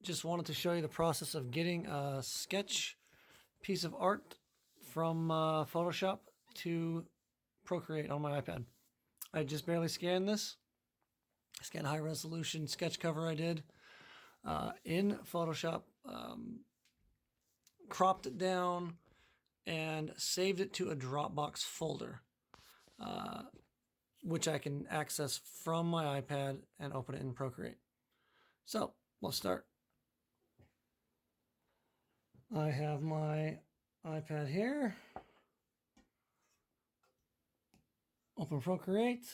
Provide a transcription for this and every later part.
just wanted to show you the process of getting a sketch piece of art from Photoshop to Procreate on my iPad. I just barely scanned this. Scan high resolution sketch cover I did in Photoshop, cropped it down, and saved it to a Dropbox folder, which I can access from my iPad and open it in Procreate. So let's start. I have my iPad here. Open Procreate.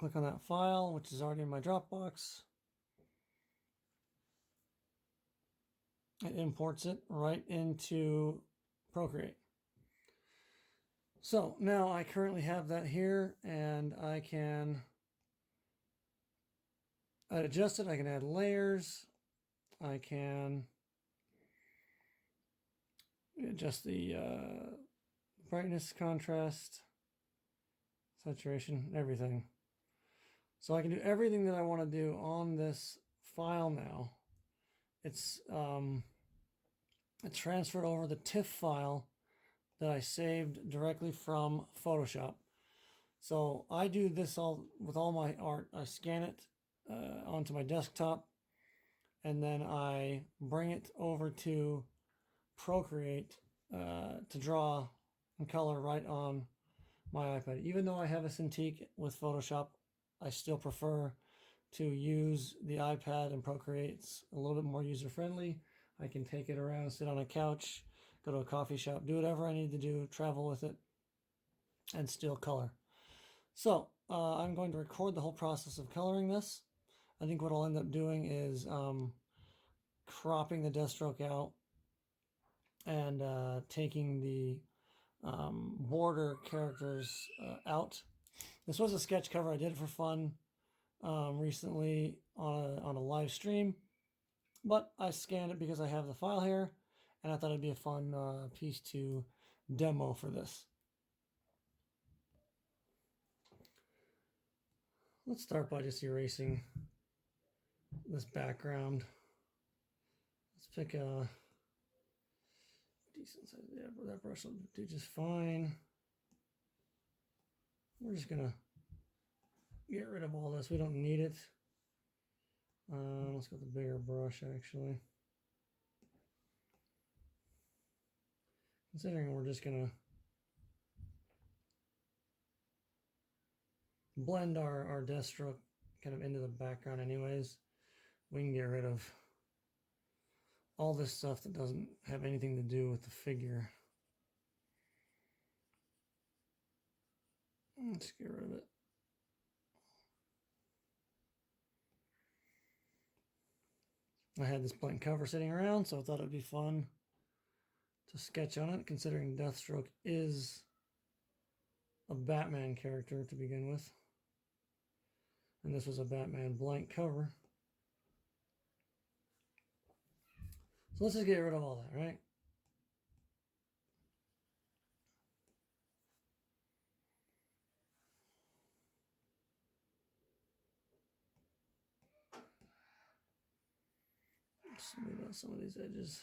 Click on that file, which is already in my Dropbox. It imports it right into Procreate. So now I currently have that here, and I can adjust it. I can add layers. I can adjust the brightness, contrast, saturation, everything. So I can do everything that I want to do on this file now. It's transferred over the TIFF file that I saved directly from Photoshop. So I do this all with all my art. I scan it onto my desktop, and then I bring it over to Procreate to draw and color right on my iPad. Even though I have a Cintiq with Photoshop, I still prefer to use the iPad and Procreate. It's a little bit more user-friendly. I can take it around, sit on a couch, go to a coffee shop, do whatever I need to do, travel with it, and still color. So I'm going to record the whole process of coloring this. I think what I'll end up doing is cropping the death stroke out and taking the border characters out. This was a sketch cover. I did it for fun recently on a live stream, but I scanned it because I have the file here, and I thought it'd be a fun piece to demo for this. Let's start by just erasing this background. Let's pick a decent size. Yeah, that brush will do just fine. We're just gonna get rid of all this. We don't need it. Let's go with the bigger brush, actually. Considering we're just gonna blend our death stroke kind of into the background anyways, we can get rid of all this stuff that doesn't have anything to do with the figure. Let's get rid of it. I had this blank cover sitting around, so I thought it'd be fun to sketch on it, considering Deathstroke is a Batman character to begin with. And this was a Batman blank cover. So let's just get rid of all that, right? Smooth out some of these edges.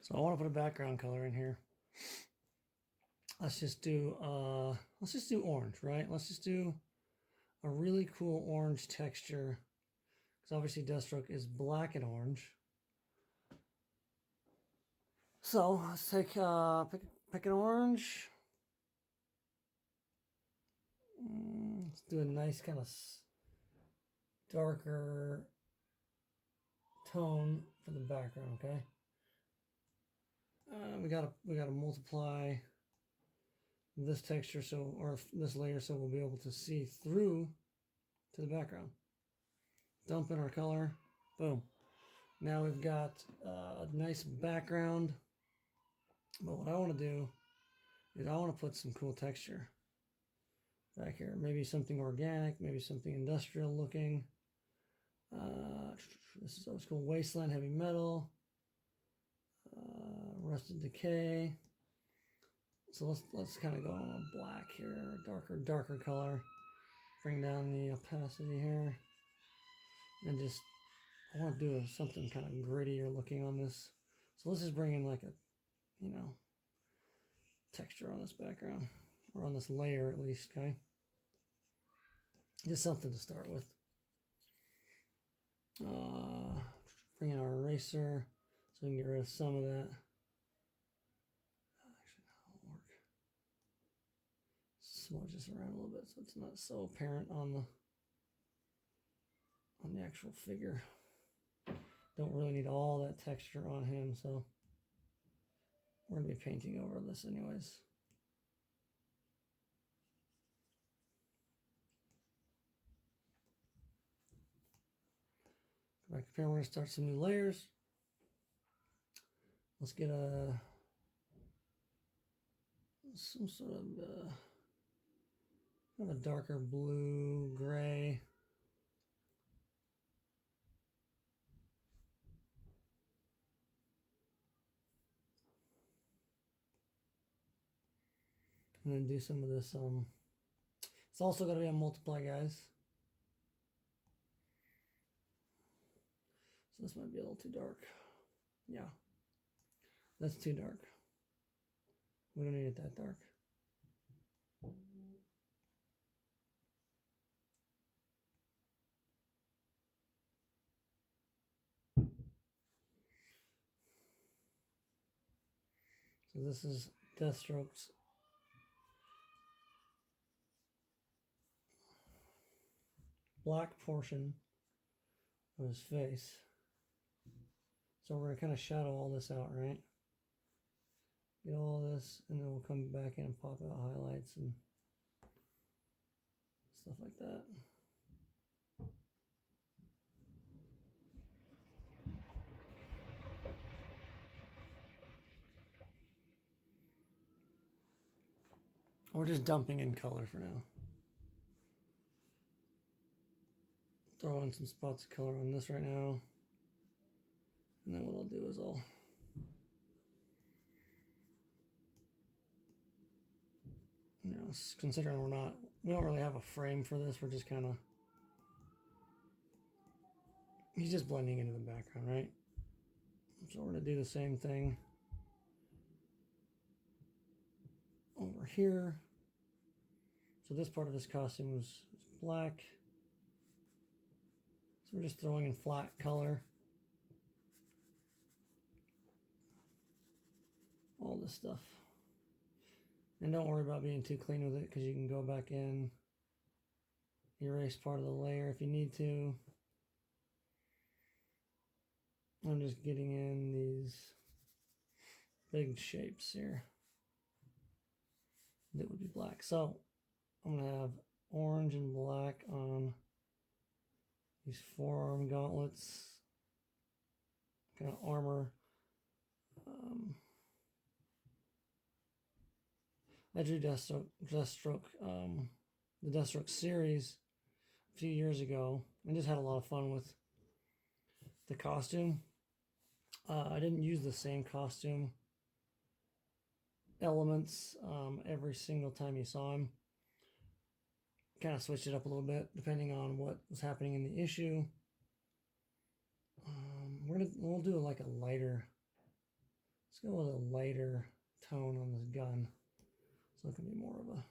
So I want to put a background color in here. Let's just do orange, right? Let's just do a really cool orange texture, because obviously Deathstroke is black and orange. So let's take pick an orange. Let's do a nice kind of darker tone for the background. Okay. We gotta multiply this texture or this layer so we'll be able to see through to the background. Dump in our color. Boom. Now we've got a nice background. But what I want to do is I want to put some cool texture back here. Maybe something organic, maybe something industrial looking. This is always cool. Wasteland heavy metal. Rusted decay. So let's kind of go on a black here, darker color. Bring down the opacity here, and just I want to do something kind of grittier looking on this. So let's just bring in like a, texture on this background, or on this layer at least. Okay, just something to start with. Bring in our eraser so we can get rid of some of that. Actually, that'll work. Smudge this around a little bit so it's not so apparent on the actual figure. Don't really need all that texture on him, so we're going to be painting over this anyways. Go back up here, we're going to start some new layers. Let's get some sort of kind of a darker blue, gray. And then do some of this. It's also got to be a multiply, guys. So this might be a little too dark. Yeah, that's too dark. We don't need it that dark. So this is Deathstroke's black portion of his face. So we're going to kind of shadow all this out, right? Get all this, and then we'll come back in and pop out highlights and stuff like that. We're just dumping in color for now. Throw in some spots of color on this right now. And then what I'll do is considering we don't really have a frame for this, we're just kind of, he's just blending into the background, right? So we're going to do the same thing over here. So this part of his costume was black. So we're just throwing in flat color. All this stuff. And don't worry about being too clean with it, because you can go back in, erase part of the layer if you need to. I'm just getting in these big shapes here that would be black. So I'm going to have orange and black on these forearm gauntlets, kind of armor. I drew Deathstroke, the Deathstroke series a few years ago, and just had a lot of fun with the costume. I didn't use the same costume elements every single time you saw him. Kind of switched it up a little bit depending on what was happening in the issue. We'll do like a lighter. Let's go with a lighter tone on this gun, so it can be more of a.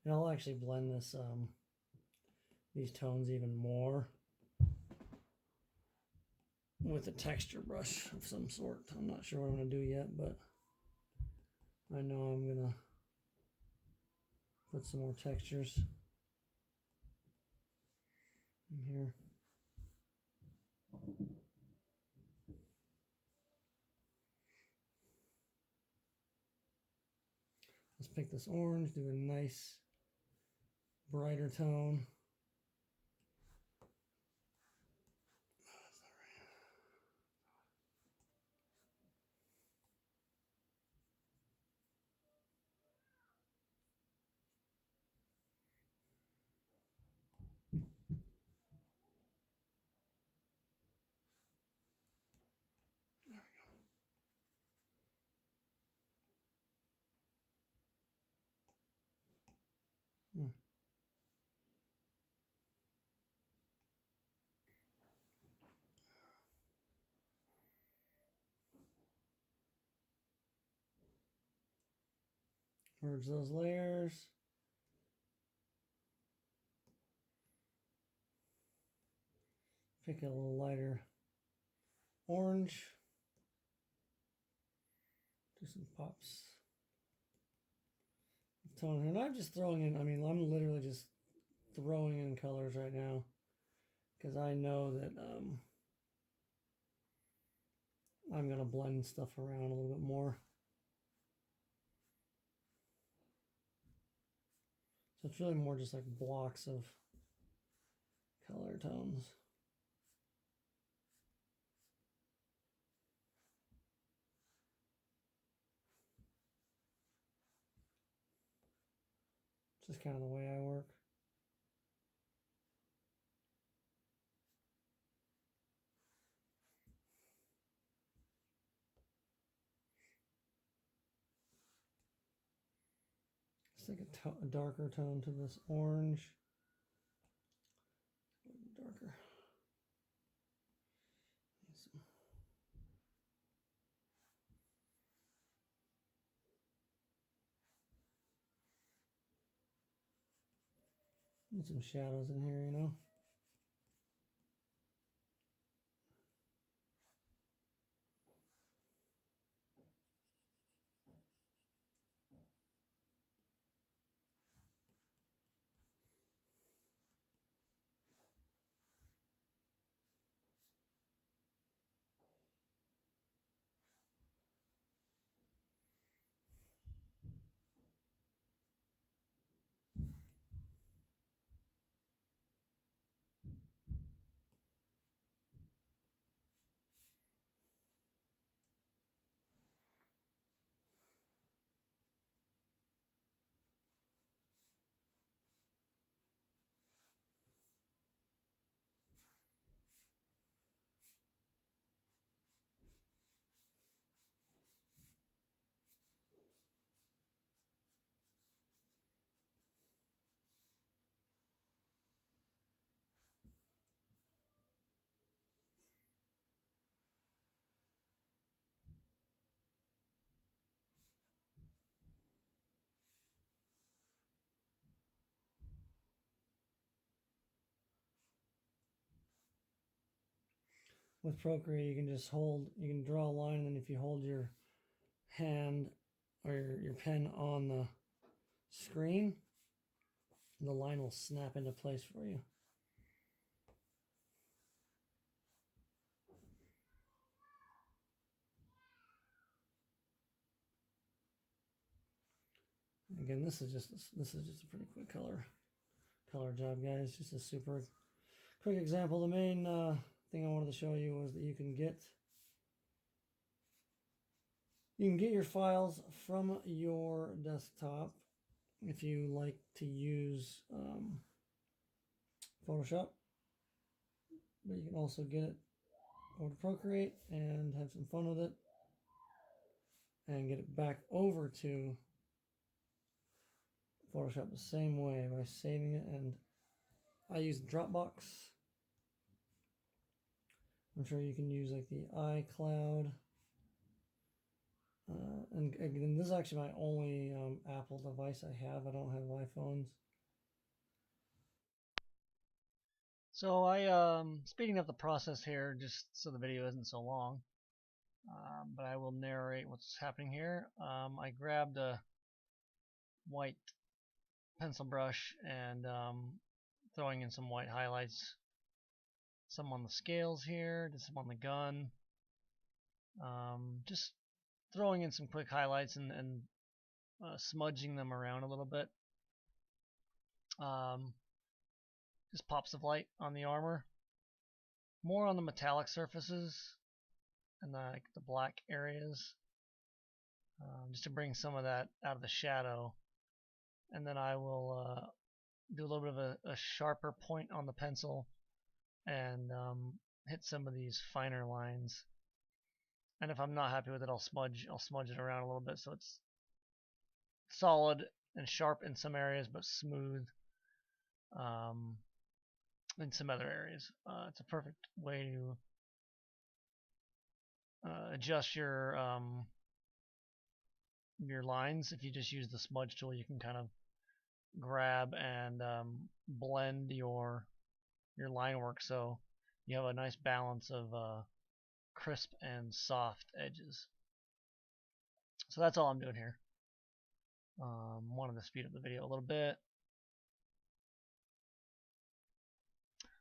And I'll actually blend this these tones even more with a texture brush of some sort. I'm not sure what I'm going to do yet, but I know I'm going to put some more textures in here. Let's pick this orange, do a nice brighter tone. Hmm. Merge those layers. Pick a little lighter orange. Do some pops of tone. And I'm just throwing in, I mean, I'm literally just throwing in colors right now because I know that I'm going to blend stuff around a little bit more. So it's really more just like blocks of color tones. Just kind of the way I work. Let's take a darker tone to this orange. Darker. Need some shadows in here, you know. With Procreate, you can just hold, you can draw a line, and then if you hold your hand or your pen on the screen, the line will snap into place for you. Again, this is just a pretty quick color job, guys. Just a super quick example. The main thing I wanted to show you was that you can get your files from your desktop if you like to use Photoshop, but you can also get it over to Procreate and have some fun with it and get it back over to Photoshop the same way by saving it. And I use Dropbox. I'm sure you can use like the iCloud And this is actually my only Apple device I have. I don't have iPhones. So speeding up the process here just so the video isn't so long, but I will narrate what's happening here. I grabbed a white pencil brush and throwing in some white highlights, some on the scales here, did some on the gun, just throwing in some quick highlights and smudging them around a little bit. Just pops of light on the armor, more on the metallic surfaces and the black areas, just to bring some of that out of the shadow. And then I will do a little bit of a sharper point on the pencil and hit some of these finer lines. And if I'm not happy with it, I'll smudge it around a little bit so it's solid and sharp in some areas, but smooth in some other areas. It's a perfect way to adjust your lines. If you just use the smudge tool, you can kind of grab and blend your line work so you have a nice balance of crisp and soft edges. So that's all I'm doing here. Wanted to speed up the video a little bit.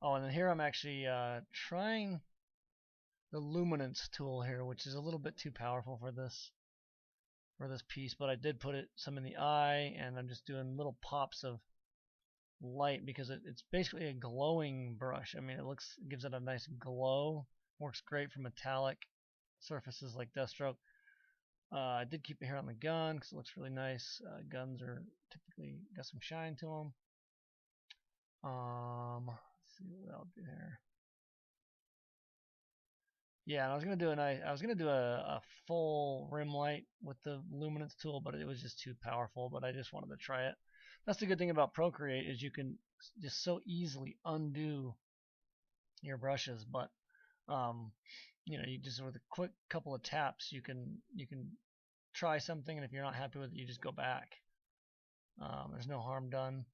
Oh, and then here I'm actually trying the luminance tool here, which is a little bit too powerful for this piece, but I did put some in the eye, and I'm just doing little pops of light because it's basically a glowing brush. I mean, it gives it a nice glow. Works great for metallic surfaces like Deathstroke. I did keep it here on the gun because it looks really nice. Guns are typically got some shine to them. Let's see what I'll do here. Yeah, and I was gonna do a full rim light with the luminance tool, but it was just too powerful. But I just wanted to try it. That's the good thing about Procreate is you can just so easily undo your brushes. But you know, you just with a quick couple of taps, you can try something, and if you're not happy with it, you just go back. There's no harm done.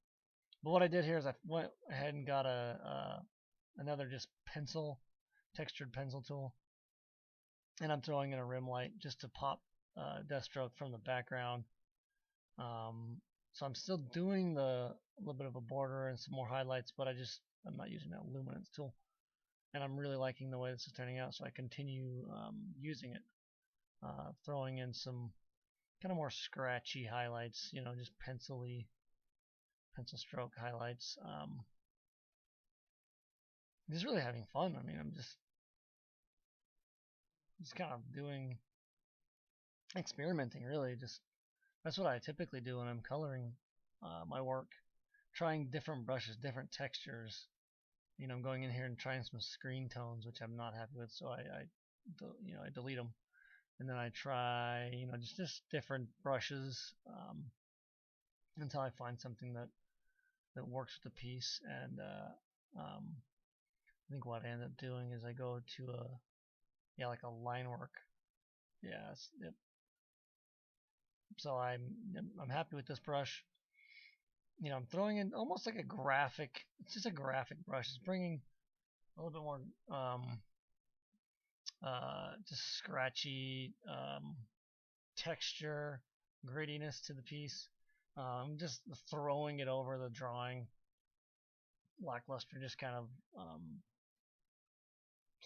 But what I did here is I went ahead and got another just textured pencil tool, and I'm throwing in a rim light just to pop Deathstroke from the background. So I'm still doing a little bit of a border and some more highlights, but I'm not using that luminance tool, and I'm really liking the way this is turning out, so I continue using it, throwing in some kind of more scratchy highlights, you know, just pencil stroke highlights. Just really having fun. I mean, I'm just kind of experimenting, really. Just that's what I typically do when I'm coloring my work, trying different brushes, different textures. You know, I'm going in here and trying some screen tones, which I'm not happy with, so I delete them, and then I try, you know, just different brushes until I find something that works with the piece. And I think what I end up doing is I go to like a line work. Yep. So I'm happy with this brush. You know, I'm throwing in almost like a graphic. It's just a graphic brush. It's bringing a little bit more just scratchy texture, grittiness to the piece. Just throwing it over the drawing lackluster, just kind of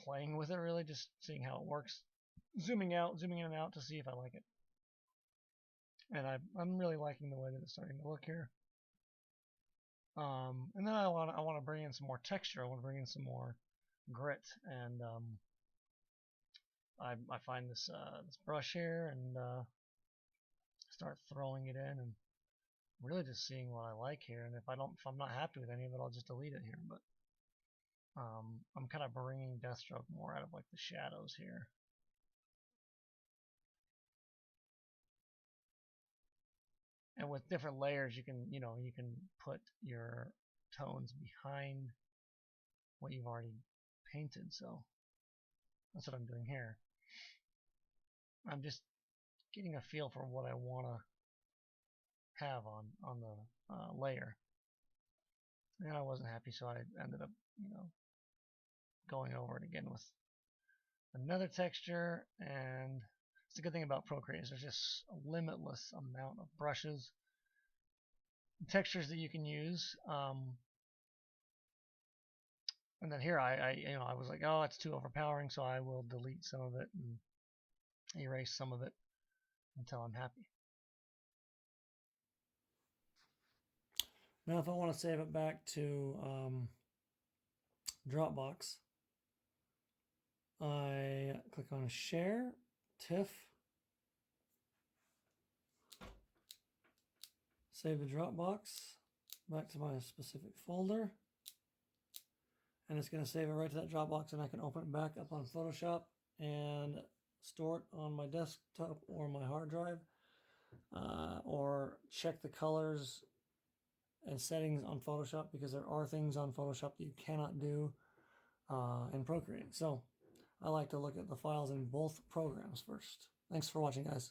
playing with it, really, just seeing how it works, zooming in and out to see if I like it. And I'm really liking the way that it's starting to look here. And then I want to bring in some more texture. I want to bring in some more grit, and I find this brush here and start throwing it in, and really just seeing what I like here. And if I'm not happy with any of it, I'll just delete it here. But I'm kind of bringing Deathstroke more out of like the shadows here. And with different layers, you can put your tones behind what you've already painted. So that's what I'm doing here. I'm just getting a feel for what I want to have on the layer. And I wasn't happy, so I ended up, going over it again with another texture. And it's a good thing about Procreate is there's just a limitless amount of brushes, textures that you can use. And then here I was like, oh, it's too overpowering, so I will delete some of it and erase some of it until I'm happy. Now if I want to save it back to Dropbox, I click on Share, TIFF, save the Dropbox back to my specific folder, and it's going to save it right to that Dropbox, and I can open it back up on Photoshop and store it on my desktop or my hard drive, or check the colors and settings on Photoshop, because there are things on Photoshop that you cannot do in Procreate. So I like to look at the files in both programs first. Thanks for watching, guys.